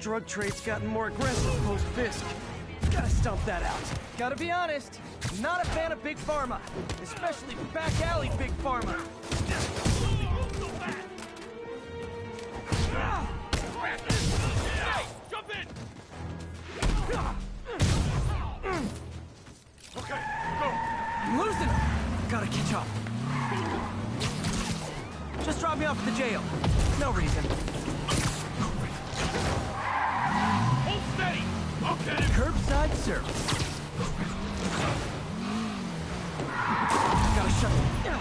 drug trade's gotten more aggressive post-Fisk. Gotta stomp that out. Gotta be honest, not a fan of Big Pharma. Especially back alley Big Pharma. Hey, jump in! Okay, go! I'm losing him! Gotta catch up. Just drop me off at the jail. No reason. Hold steady! Okay! Curbside service. Gotta shut them. No!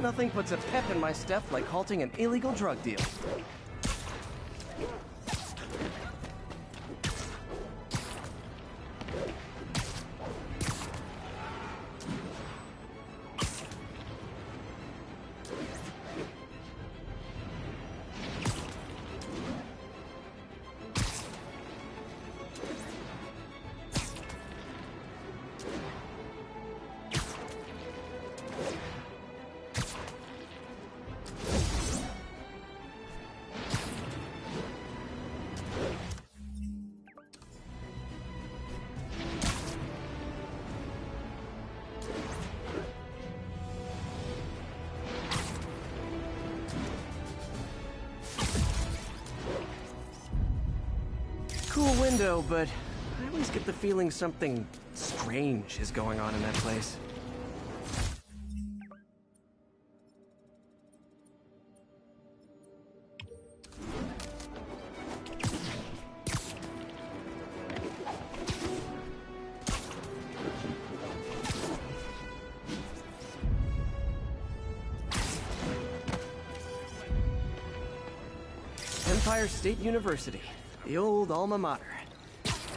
Nothing puts a pep in my step like halting an illegal drug deal. Cool window, but I always get the feeling something strange is going on in that place. Empire State University. The old alma mater.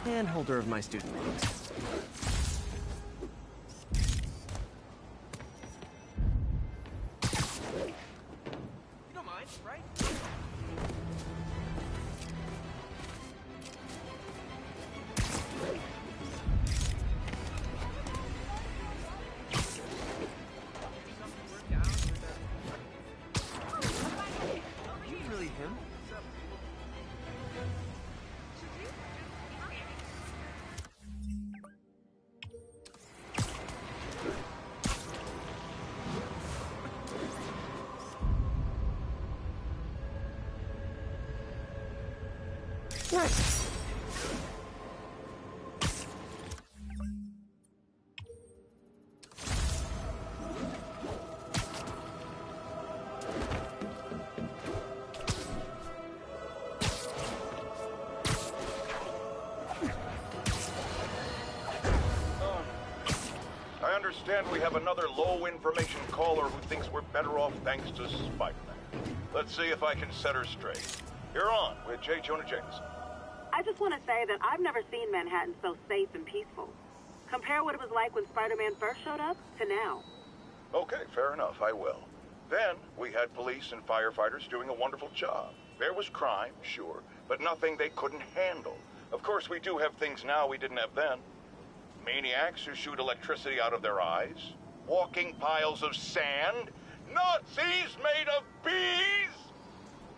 And holder of my student loans. You don't mind, right? You really him? Nice. I understand we have another low-information caller who thinks we're better off thanks to Spider-Man. Let's see if I can set her straight. You're on with J. Jonah Jameson. I just want to say that I've never seen Manhattan so safe and peaceful. Compare what it was like when Spider-Man first showed up to now. Okay, fair enough, I will. Then, we had police and firefighters doing a wonderful job. There was crime, sure, but nothing they couldn't handle. Of course, we do have things now we didn't have then. Maniacs who shoot electricity out of their eyes, walking piles of sand, Nazis made of bees!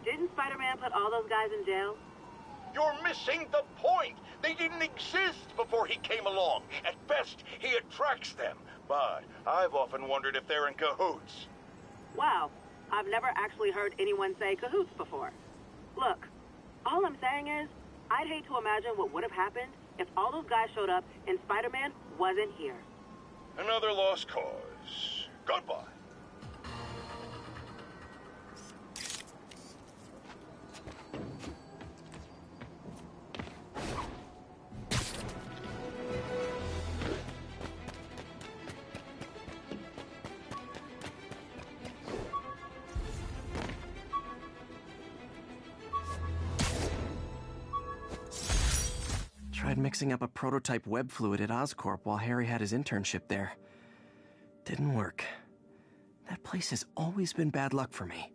Didn't Spider-Man put all those guys in jail? You're missing the point! They didn't exist before he came along. At best, he attracts them. But I've often wondered if they're in cahoots. Wow, I've never actually heard anyone say cahoots before. Look, all I'm saying is, I'd hate to imagine what would have happened if all those guys showed up and Spider-Man wasn't here. Another lost cause. Goodbye. Tried mixing up a prototype web fluid at Oscorp while Harry had his internship there. Didn't work. That place has always been bad luck for me.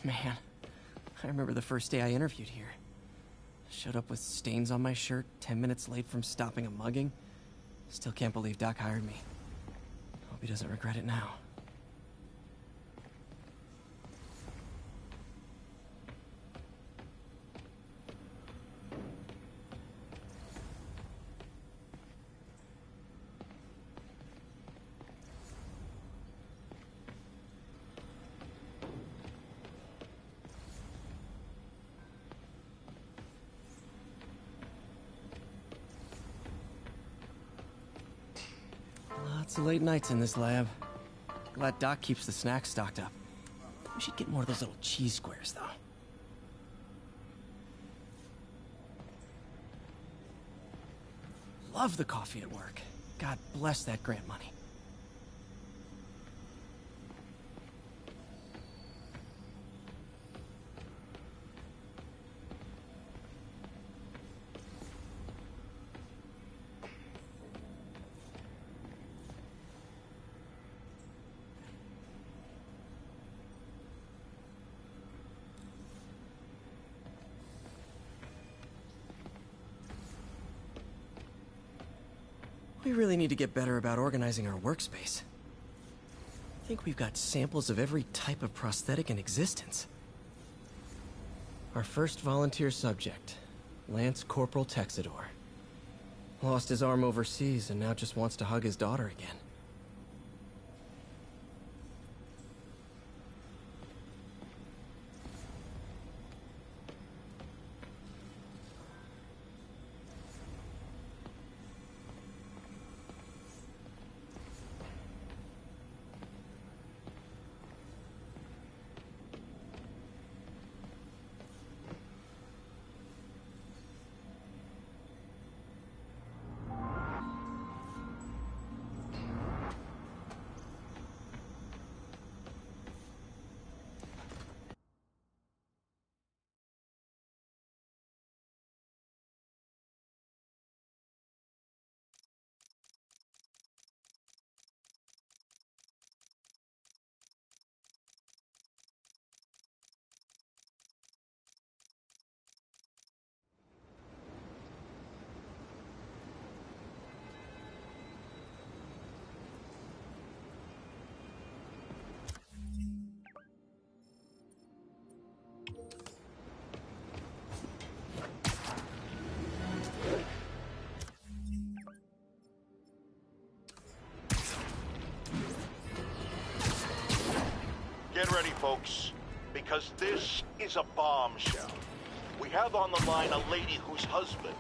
Man, I remember the first day I interviewed here. Showed up with stains on my shirt, 10 minutes late from stopping a mugging. Still can't believe Doc hired me. Hope he doesn't regret it now. Lots of late nights in this lab. Glad Doc keeps the snacks stocked up. We should get more of those little cheese squares, though. Love the coffee at work. God bless that grant money. We really need to get better about organizing our workspace. I think we've got samples of every type of prosthetic in existence. Our first volunteer subject, Lance Corporal Texador. Lost his arm overseas and now just wants to hug his daughter again. Get ready, folks, because this is a bombshell. We have on the line a lady whose husband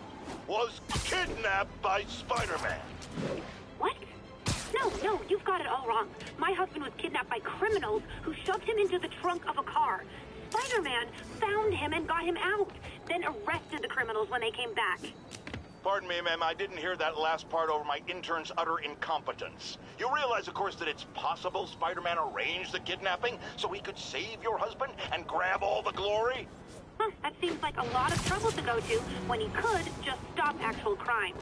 was kidnapped by Spider-Man. What? No, you've got it all wrong. My husband was kidnapped by criminals who shoved him into the trunk of a car. Spider-Man found him and got him out, then arrested the criminals when they came back. Pardon me, ma'am, I didn't hear that last part over my intern's utter incompetence. You realize, of course, that it's possible Spider-Man arranged the kidnapping so he could save your husband and grab all the glory? Huh, that seems like a lot of trouble to go to when he could just stop actual crime.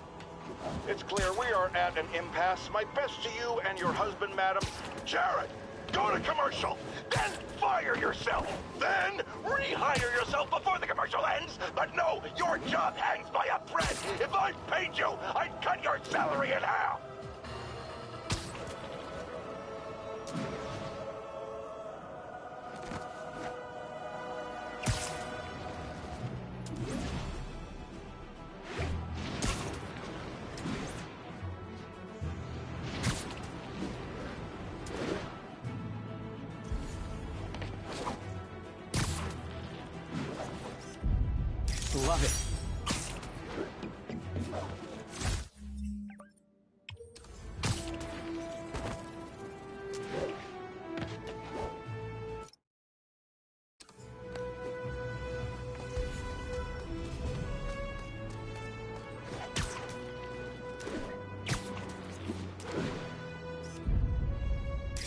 It's clear we are at an impasse. My best to you and your husband, madam. Jared, go to commercial, then fire yourself, then rehire yourself before the commercial ends. But no, your job hangs by a thread. If I paid you, I'd cut your salary in half. Love it.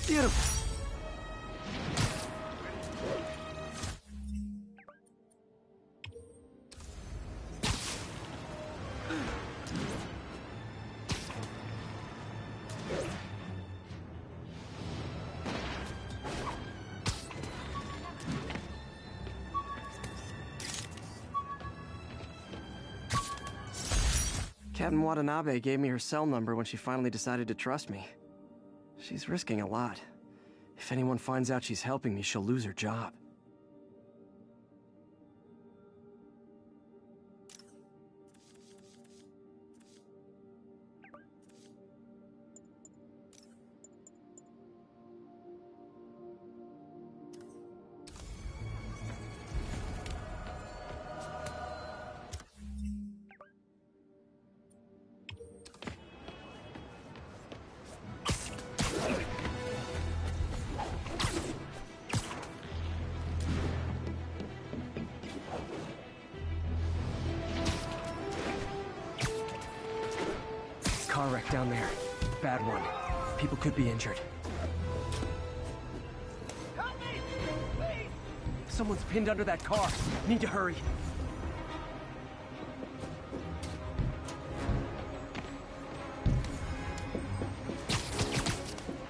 Beautiful. Captain Watanabe gave me her cell number when she finally decided to trust me. She's risking a lot. If anyone finds out she's helping me, she'll lose her job. Car wreck down there. Bad one. People could be injured. Help me! Please! Someone's pinned under that car. Need to hurry.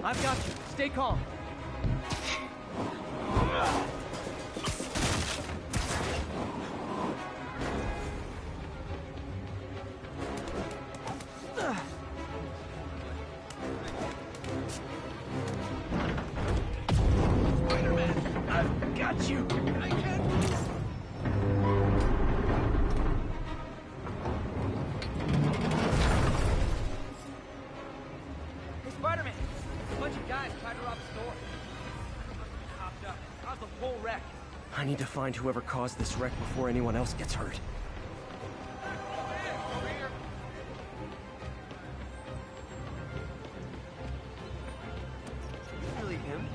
I've got you. Stay calm. Got you! I can't... Hey, Spider-Man! A bunch of guys tried to rob a store. Hopped up. Caused a whole wreck. I need to find whoever caused this wreck before anyone else gets hurt. Over here. Really him?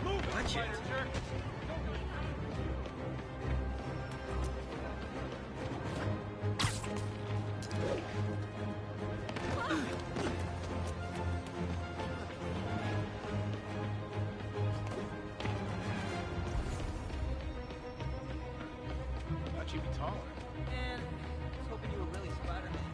Move! Watch it! Jerk. Thought you'd be taller. Man, I was hoping you were really Spider-Man.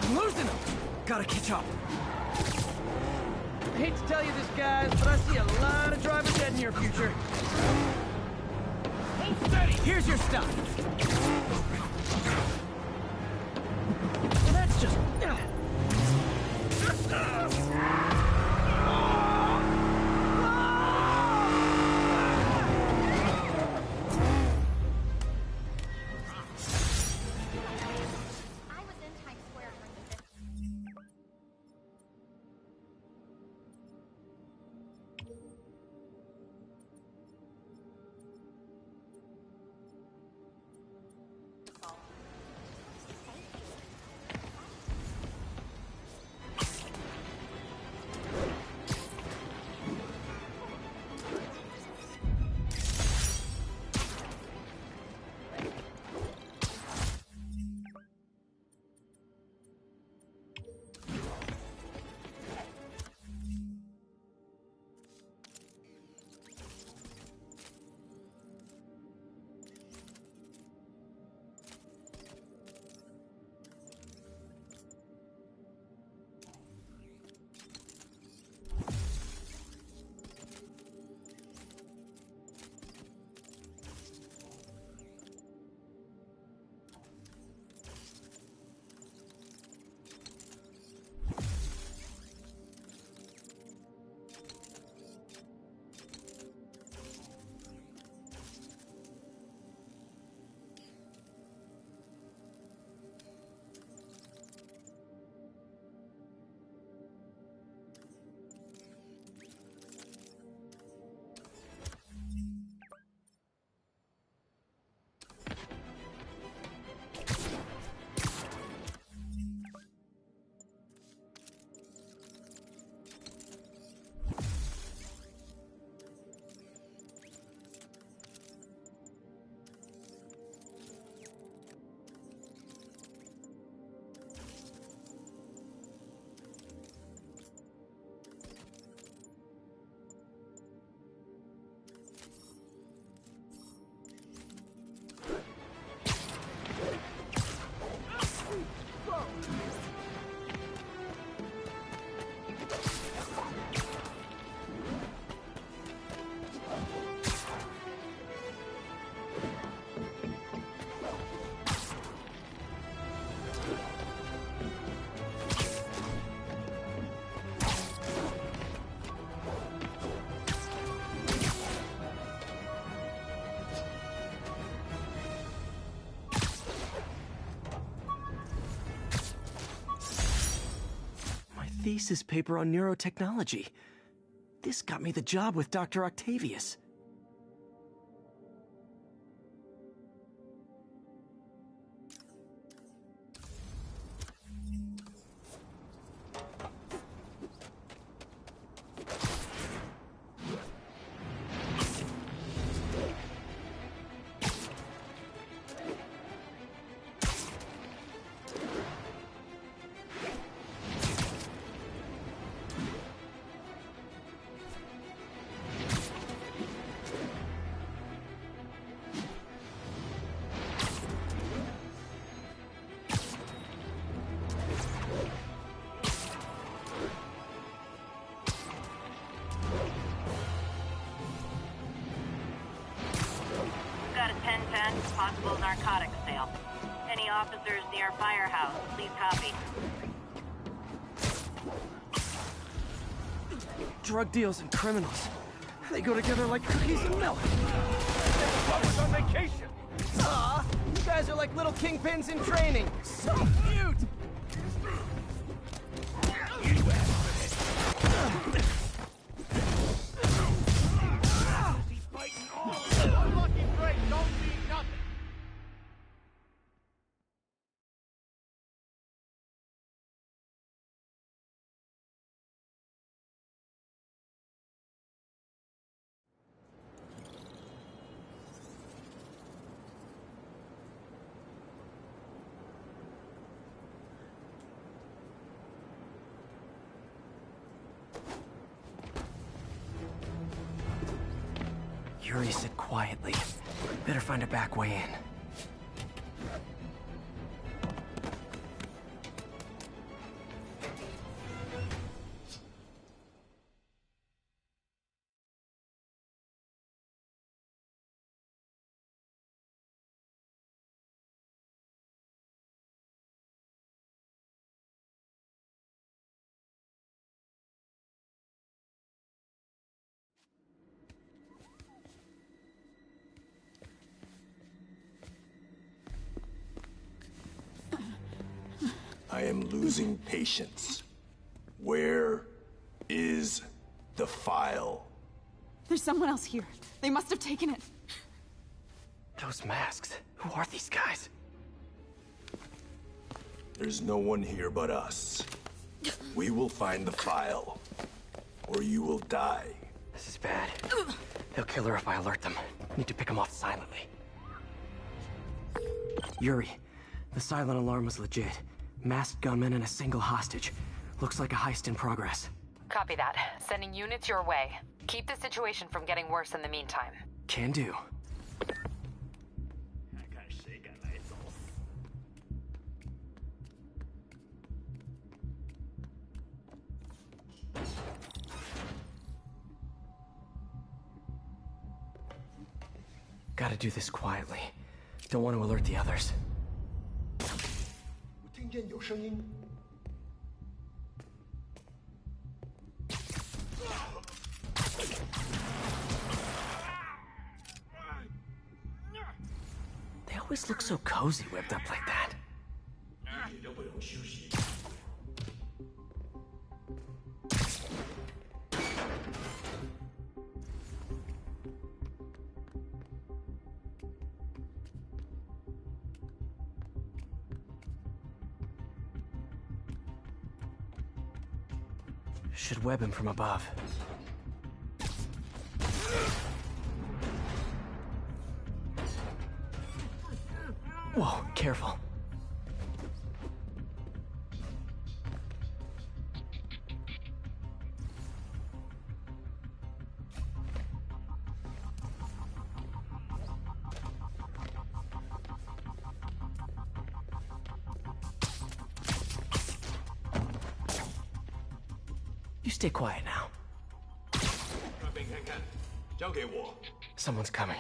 I'm losing them! Gotta catch up. I hate to tell you this, guys, but I see a lot of drivers dead in your future. Hold steady! Here's your stuff. Well, that's just... I was in Times Square during the thesis paper on neurotechnology. This got me the job with Dr. Octavius. Got a 1010 possible narcotics sale. Any officers near Firehouse, please copy. Drug deals and criminals. They go together like cookies and milk. I was on vacation. Aw, you guys are like little kingpins in training. So cute! He's fighting all. One lucky break don't mean nothing. Yuri said quietly. Better find a back way in. I am losing patience. Where is the file? There's someone else here. They must have taken it. Those masks. Who are these guys? There's no one here but us. We will find the file, or you will die. This is bad. They'll kill her if I alert them. Need to pick them off silently. Yuri, the silent alarm was legit. Masked gunmen and a single hostage. Looks like a heist in progress. Copy that. Sending units your way. Keep the situation from getting worse in the meantime. Can do. Gotta do this quietly. Don't want to alert the others. 我听见有声音。 They always look so cozy whipped up like that. Should web him from above. Whoa, careful. You stay quiet now. 那边看看，交给我。 Someone's coming.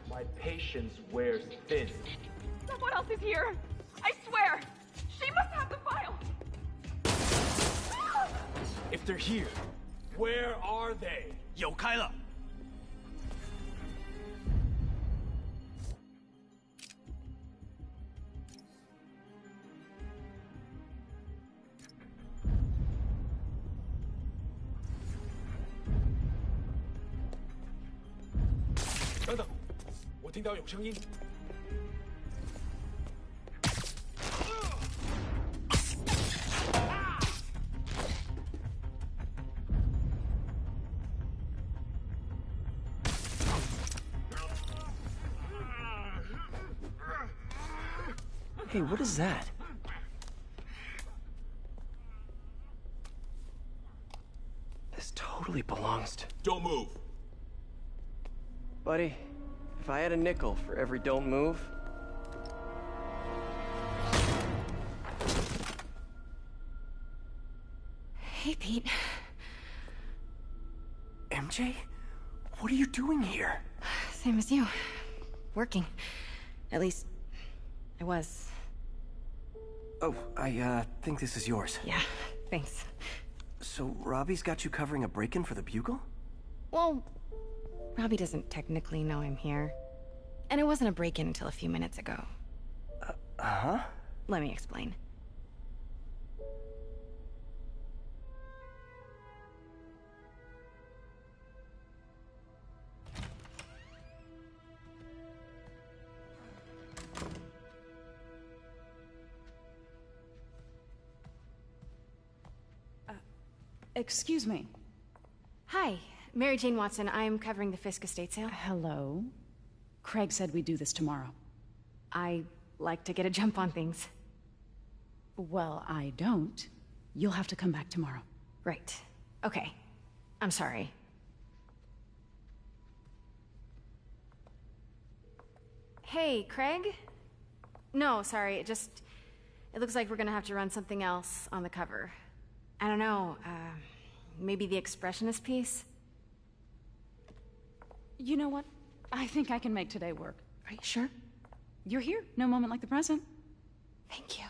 My patience wears thin. Someone else is here. I swear. She must have the file. If they're here, where are they? 有开了。等等，我听到有声音。Hey, what is that? This totally belongs to... Don't move. Buddy, if I had a nickel for every don't move... Hey, Pete. MJ? What are you doing here? Same as you. Working. At least, I was. Oh, I think this is yours. Yeah, thanks. So, Robbie's got you covering a break-in for the Bugle? Well, Robbie doesn't technically know I'm here. And it wasn't a break-in until a few minutes ago. Huh? Let me explain. Excuse me. Hi, Mary Jane Watson. I'm covering the Fisk estate sale. Hello. Craig said we'd do this tomorrow. I like to get a jump on things. Well, I don't. You'll have to come back tomorrow. Right. Okay. I'm sorry. Hey, Craig? No, sorry. It looks like we're gonna have to run something else on the cover. I don't know, maybe the expressionist piece? You know what? I think I can make today work. Are you sure? You're here. No moment like the present. Thank you.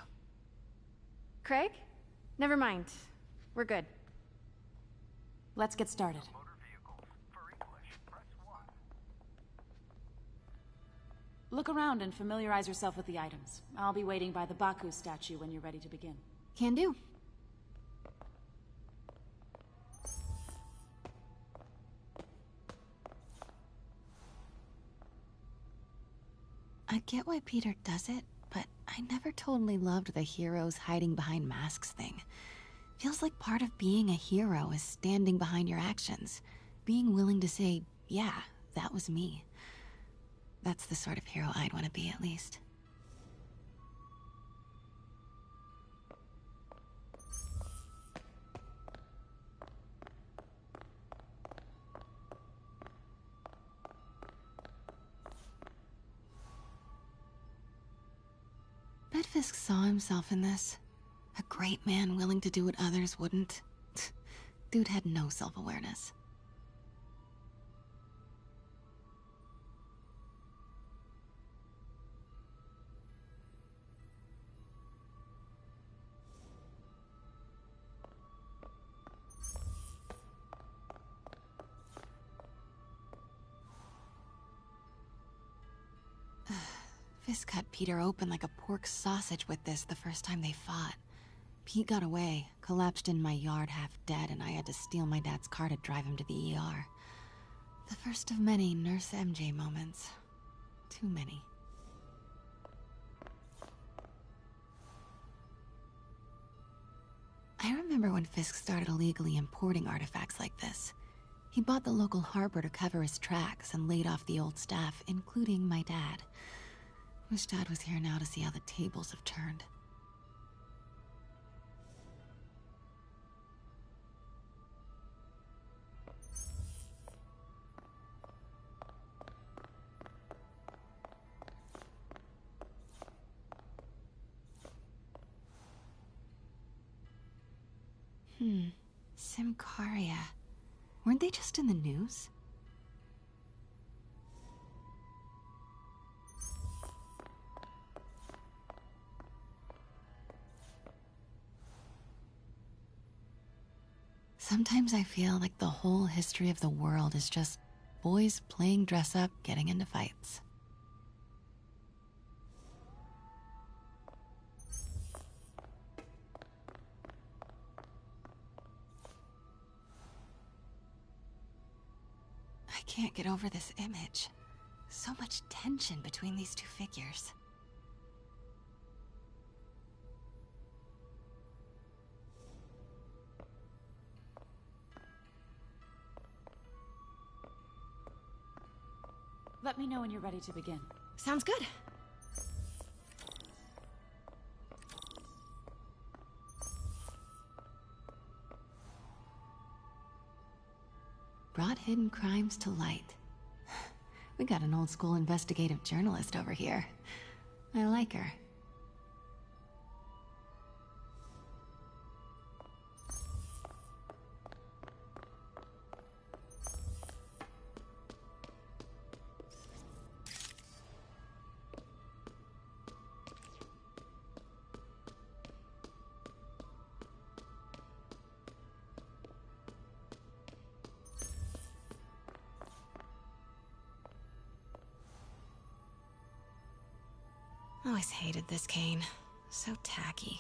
Craig? Never mind. We're good. Let's get started. Look around and familiarize yourself with the items. I'll be waiting by the Baku statue when you're ready to begin. Can do. I get why Peter does it, but I never totally loved the heroes hiding behind masks thing. Feels like part of being a hero is standing behind your actions. Being willing to say, yeah, that was me. That's the sort of hero I'd want to be, at least. Bet Fisk saw himself in this. A great man willing to do what others wouldn't. Dude had no self-awareness. Fisk cut Peter open like a pork sausage with this the first time they fought. Pete got away, collapsed in my yard half dead, and I had to steal my dad's car to drive him to the ER. The first of many Nurse MJ moments. Too many. I remember when Fisk started illegally importing artifacts like this. He bought the local harbor to cover his tracks and laid off the old staff, including my dad. Wish Dad was here now to see how the tables have turned. Simcaria. Weren't they just in the news? Sometimes I feel like the whole history of the world is just boys playing dress up, getting into fights. I can't get over this image. So much tension between these two figures. Let me know when you're ready to begin. Sounds good. Brought hidden crimes to light. We got an old school investigative journalist over here. I like her. Always hated this cane. So tacky.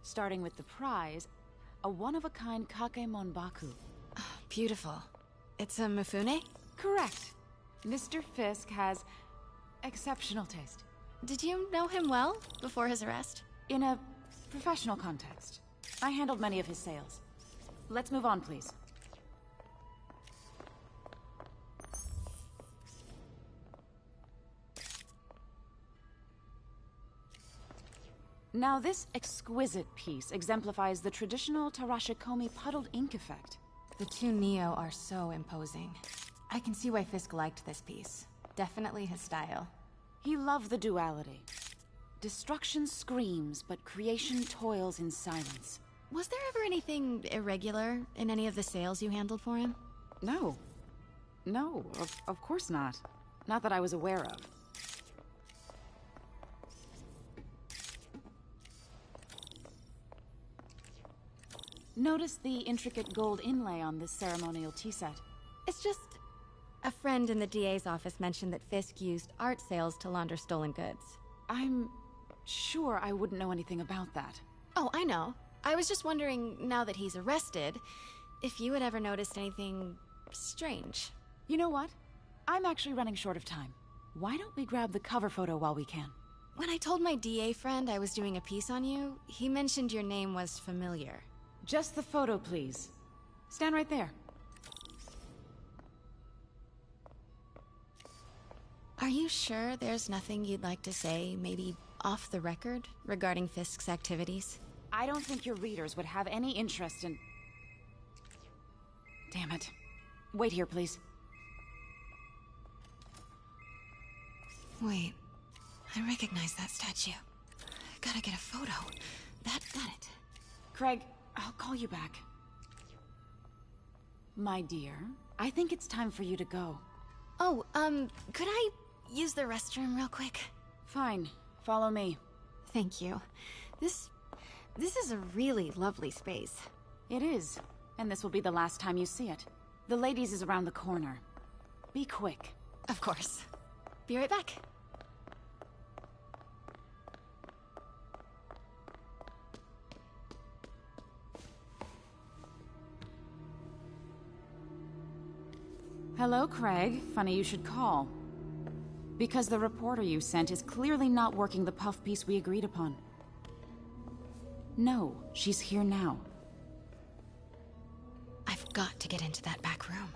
Starting with the prize, a one-of-a-kind Kakemon Baku. Beautiful. It's a Mifune? Correct. Mr. Fisk has exceptional taste. Did you know him well before his arrest? In a professional context. I handled many of his sales. Let's move on, please. Now, this exquisite piece exemplifies the traditional Tarashikomi puddled ink effect. The two Neo are so imposing. I can see why Fisk liked this piece. Definitely his style. He loved the duality. Destruction screams, but creation toils in silence. Was there ever anything irregular in any of the sales you handled for him? No. No, of course not. Not that I was aware of. Notice the intricate gold inlay on this ceremonial tea set. It's just... a friend in the DA's office mentioned that Fisk used art sales to launder stolen goods. I'm sure I wouldn't know anything about that. Oh, I know. I was just wondering, now that he's arrested, if you had ever noticed anything strange. You know what? I'm actually running short of time. Why don't we grab the cover photo while we can? When I told my DA friend I was doing a piece on you, he mentioned your name was familiar. Just the photo, please. Stand right there. Are you sure there's nothing you'd like to say, maybe off the record, regarding Fisk's activities? I don't think your readers would have any interest in... Damn it. Wait here, please. Wait. I recognize that statue. Gotta get a photo. Got it. Craig, I'll call you back. My dear, I think it's time for you to go. Oh, could I use the restroom real quick? Fine. Follow me. Thank you. This is a really lovely space. It is. And this will be the last time you see it. The ladies is around the corner. Be quick. Of course. Be right back. Hello, Craig. Funny you should call. Because the reporter you sent is clearly not working the puff piece we agreed upon. No, she's here now. I've got to get into that back room.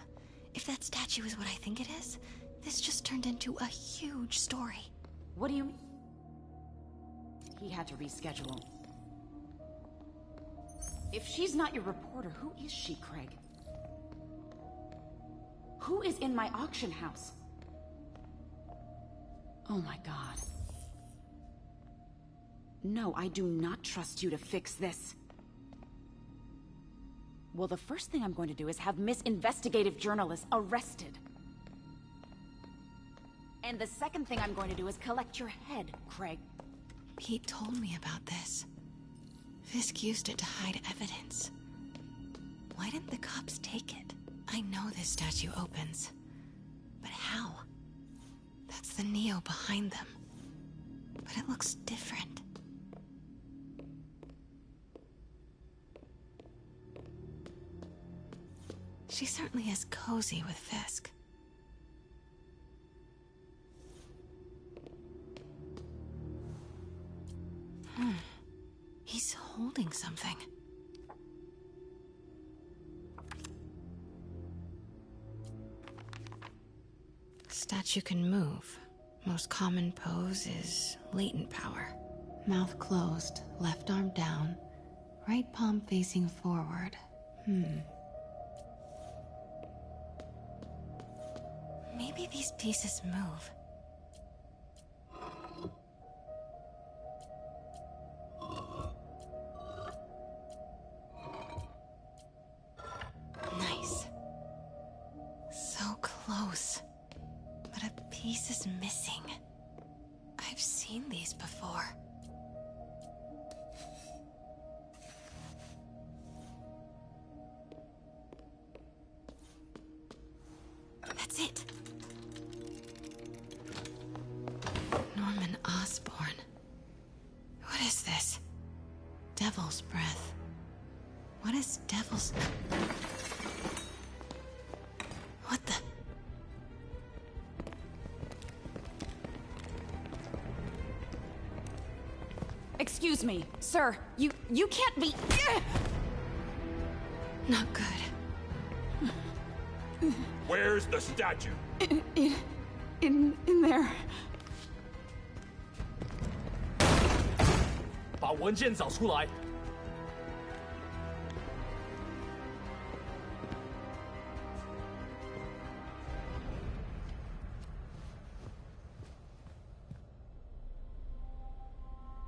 If that statue is what I think it is, this just turned into a huge story. What do you mean? He had to reschedule. If she's not your reporter, who is she, Craig? Who is in my auction house? Oh my god. No, I do not trust you to fix this. Well, the first thing I'm going to do is have Miss Investigative Journalist arrested. And the second thing I'm going to do is collect your head, Craig. Pete told me about this. Fisk used it to hide evidence. Why didn't the cops take it? I know this statue opens. But how? That's the Neo behind them. But it looks different. She certainly is cozy with Fisk. He's holding something. Statue can move. Most common pose is latent power. Mouth closed, left arm down, right palm facing forward. Maybe these pieces move. Nice. So close. But a piece is missing. I've seen these before. That's it. Norman Osborn. What is this? Devil's breath. What is devil's... What the... Excuse me, sir. You can't be... Not good. Where's the statue? In there. 把文件找出来。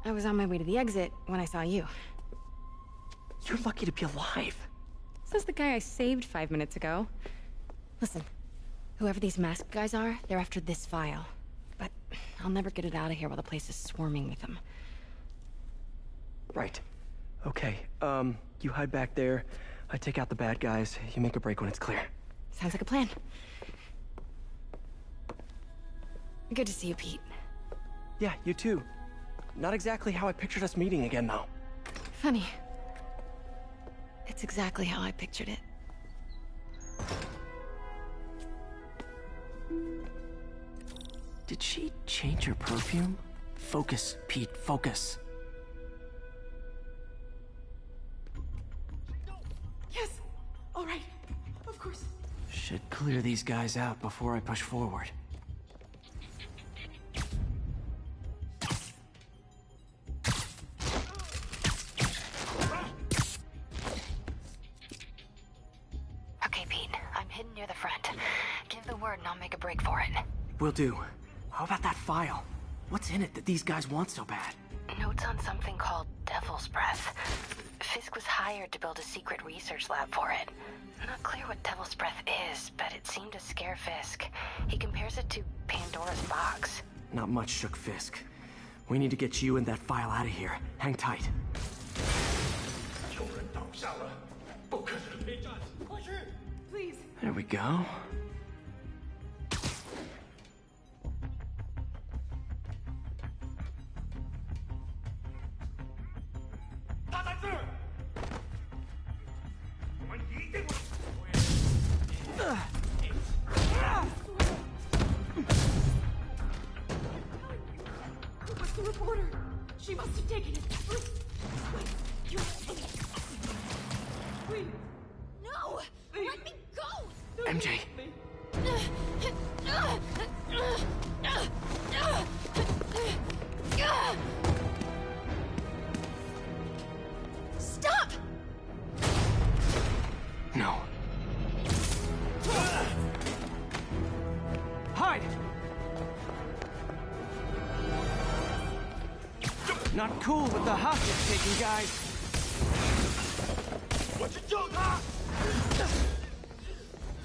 I was on my way to the exit when I saw you. You're lucky to be alive. Says the guy I saved 5 minutes ago. Listen, whoever these masked guys are, they're after this file. But I'll never get it out of here while the place is swarming with them. Right. Okay, you hide back there. I take out the bad guys. You make a break when it's clear. Sounds like a plan. Good to see you, Pete. Yeah, you too. Not exactly how I pictured us meeting again, though. Funny. It's exactly how I pictured it. Did she change her perfume? Focus, Pete, focus. Yes. All right. Of course. Should clear these guys out before I push forward. Okay, Pete. I'm hidden near the front. Give the word and I'll make a break for it. Will do. How about that file? What's in it that these guys want so bad? Notes on something called Devil's Breath. Fisk was hired to build a secret research lab for it. Not clear what Devil's Breath is, but it seemed to scare Fisk. He compares it to Pandora's box. Not much shook Fisk. We need to get you and that file out of here. Hang tight. 有人倒下了，不可能没站，快去！ Please. There we go. 他在这儿，我们一定会。 What's the reporter? She must have taken it. Wait, you're... Wait. No! Let me go! MJ. Stop! No. Hide! Not cool with the hostage-taking guys. 我去救他！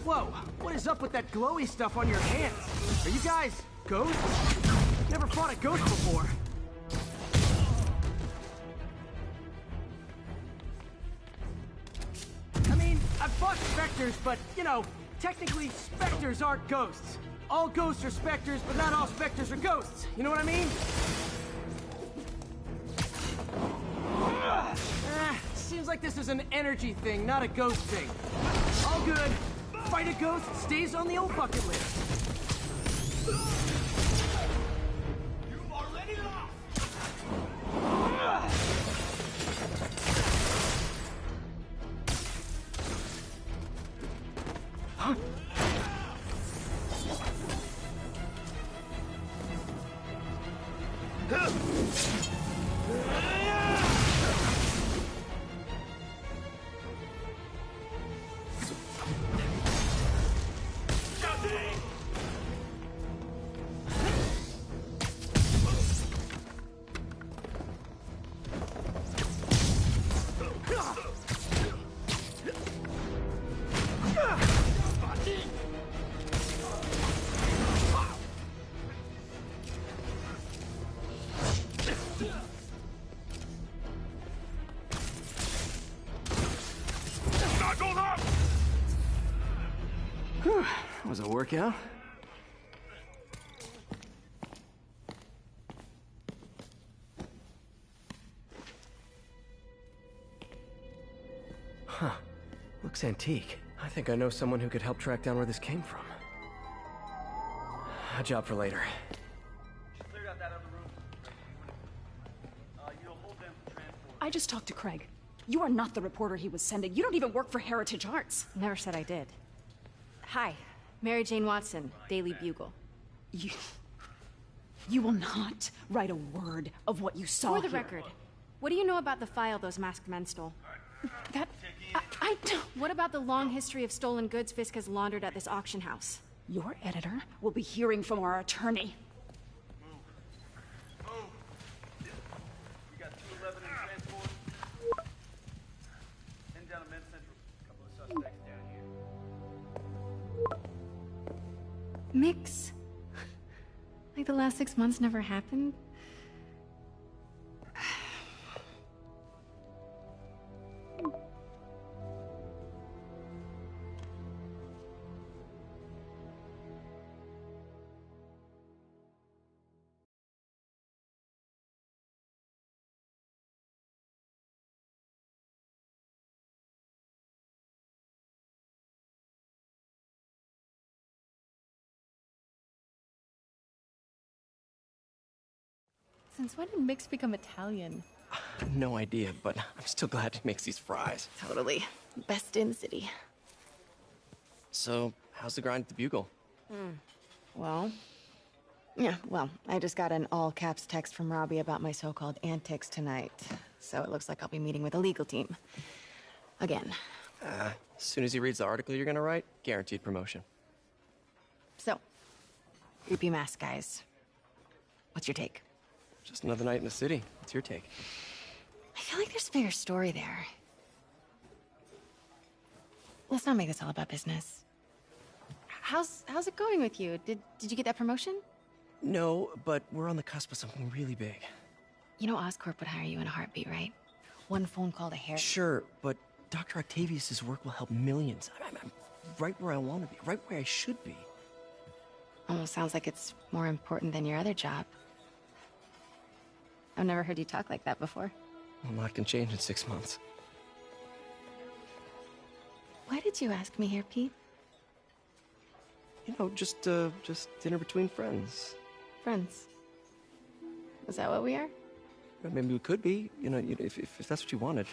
Whoa, what is up with that glowy stuff on your hands? Are you guys ghosts? Never fought a ghost before. I mean, I've fought specters, but, you know, technically specters aren't ghosts. All ghosts are specters, but not all specters are ghosts. You know what I mean? Seems like this is an energy thing, not a ghost thing. All good. Fight a ghost stays on the old bucket list. You've already lost! Huh? Was a workout? Huh. Looks antique. I think I know someone who could help track down where this came from. A job for later. Cleared out that other room. You'll hold them for transport. I just talked to Craig. You are not the reporter he was sending. You don't even work for Heritage Arts. Never said I did. Hi, Mary Jane Watson, Daily Bugle. You will not write a word of what you saw For the here. record, what do you know about the file those masked men stole? That... I don't... What about the long history of stolen goods Fisk has laundered at this auction house? Your editor will be hearing from our attorney. Move. We got 211 in transport. Heading down to Men's Central. A couple of suspects down here. Mix? Like the last 6 months never happened? Since when did Mix become Italian? No idea, but I'm still glad he makes these fries. Totally. Best in the city. So, how's the grind at the Bugle? Well, I just got an all-caps text from Robbie about my so-called antics tonight. So it looks like I'll be meeting with a legal team. Again. As soon as he reads the article you're gonna write, guaranteed promotion. So, creepy mask guys. What's your take? Just another night in the city. What's your take? I feel like there's a bigger story there. Let's not make this all about business. How's it going with you? Did you get that promotion? No, but we're on the cusp of something really big. You know Oscorp would hire you in a heartbeat, right? One phone call to Harry. Sure, but Dr. Octavius's work will help millions. I'm right where I want to be, right where I should be. Almost sounds like it's more important than your other job. I've never heard you talk like that before. A lot can change in 6 months. Why did you ask me here, Pete? You know, just dinner between friends. Friends. Is that what we are? Maybe we could be, you know, if that's what you wanted.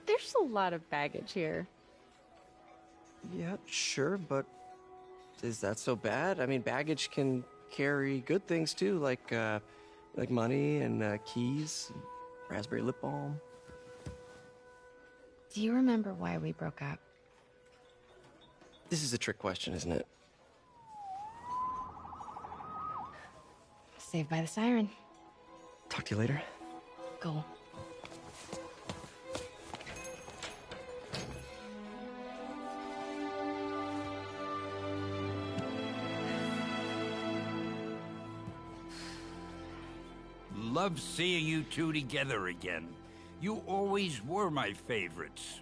There's a lot of baggage here. Yeah, sure, but is that so bad? I mean, baggage can carry good things too, like money and keys, and raspberry lip balm. Do you remember why we broke up? This is a trick question, isn't it? Saved by the siren. Talk to you later. Go. love seeing you two together again. You always were my favorites.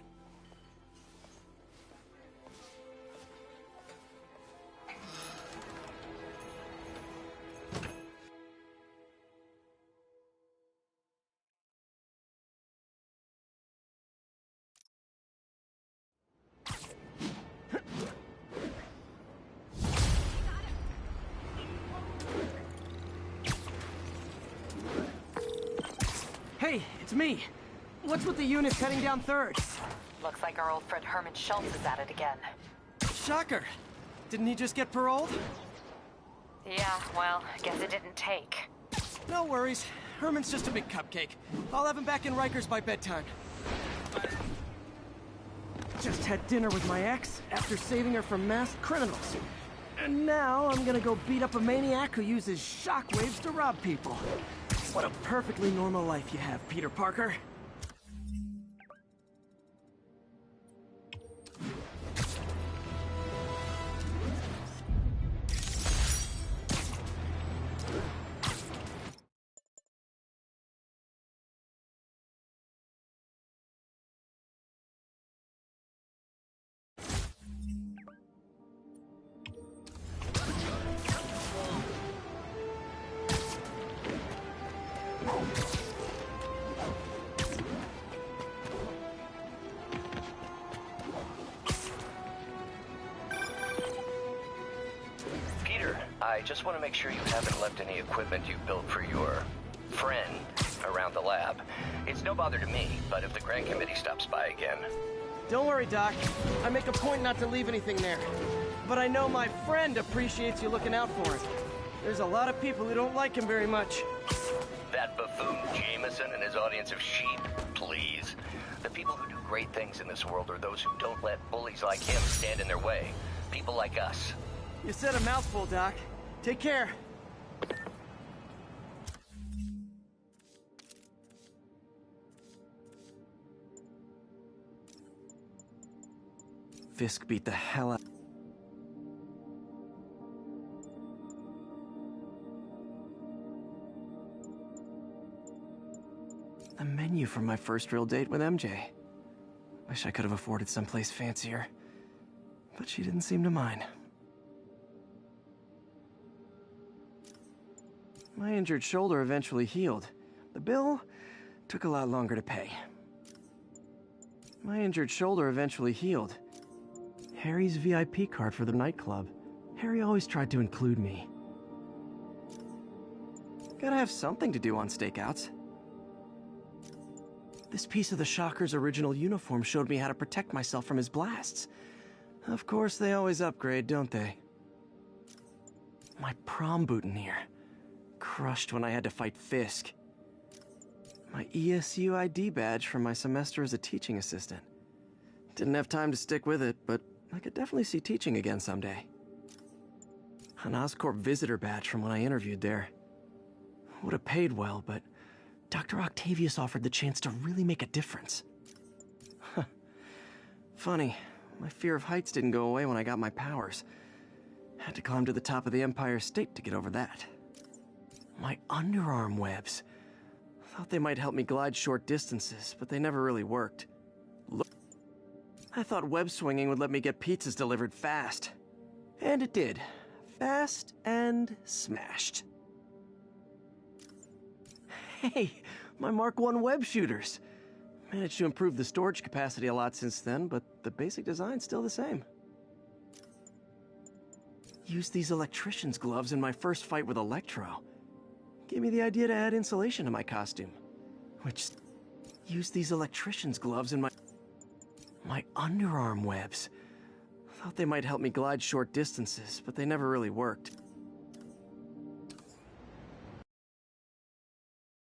Hey, it's me. What's with the units heading down 3rd? Looks like our old friend Herman Schultz is at it again. Shocker. Didn't he just get paroled? Yeah, well, guess it didn't take. No worries. Herman's just a big cupcake. I'll have him back in Rikers by bedtime. Just had dinner with my ex after saving her from masked criminals. And now I'm gonna go beat up a maniac who uses shockwaves to rob people. What a perfectly normal life you have, Peter Parker. I just want to make sure you haven't left any equipment you built for your friend around the lab. It's no bother to me, but if the grant committee stops by again... Don't worry, Doc. I make a point not to leave anything there. But I know my friend appreciates you looking out for him. There's a lot of people who don't like him very much. That buffoon Jameson and his audience of sheep? Please. The people who do great things in this world are those who don't let bullies like him stand in their way. People like us. You said a mouthful, Doc. Take care. Fisk beat the hell out. The menu from my first real date with MJ. Wish I could have afforded someplace fancier. But she didn't seem to mind. My injured shoulder eventually healed. The bill took a lot longer to pay. My injured shoulder eventually healed. Harry's VIP card for the nightclub. Harry always tried to include me. Gotta have something to do on stakeouts. This piece of the Shocker's original uniform showed me how to protect myself from his blasts. Of course, they always upgrade, don't they? My prom boutonniere. Crushed when I had to fight Fisk. My ESU ID badge from my semester as a teaching assistant. Didn't have time to stick with it, but I could definitely see teaching again someday. An Oscorp visitor badge from when I interviewed there. Would have paid well, but Dr. Octavius offered the chance to really make a difference. Funny, my fear of heights didn't go away when I got my powers. Had to climb to the top of the Empire State to get over that. My underarm webs. Thought they might help me glide short distances, but they never really worked. Look, I thought web swinging would let me get pizzas delivered fast. And it did. Fast and smashed. Hey, my Mark I web shooters. Managed to improve the storage capacity a lot since then, but the basic design's still the same. Used these electrician's gloves in my first fight with Electro. Gave me the idea to add insulation to my costume. Which... Used these electrician's gloves in my underarm webs. Thought they might help me glide short distances, but they never really worked.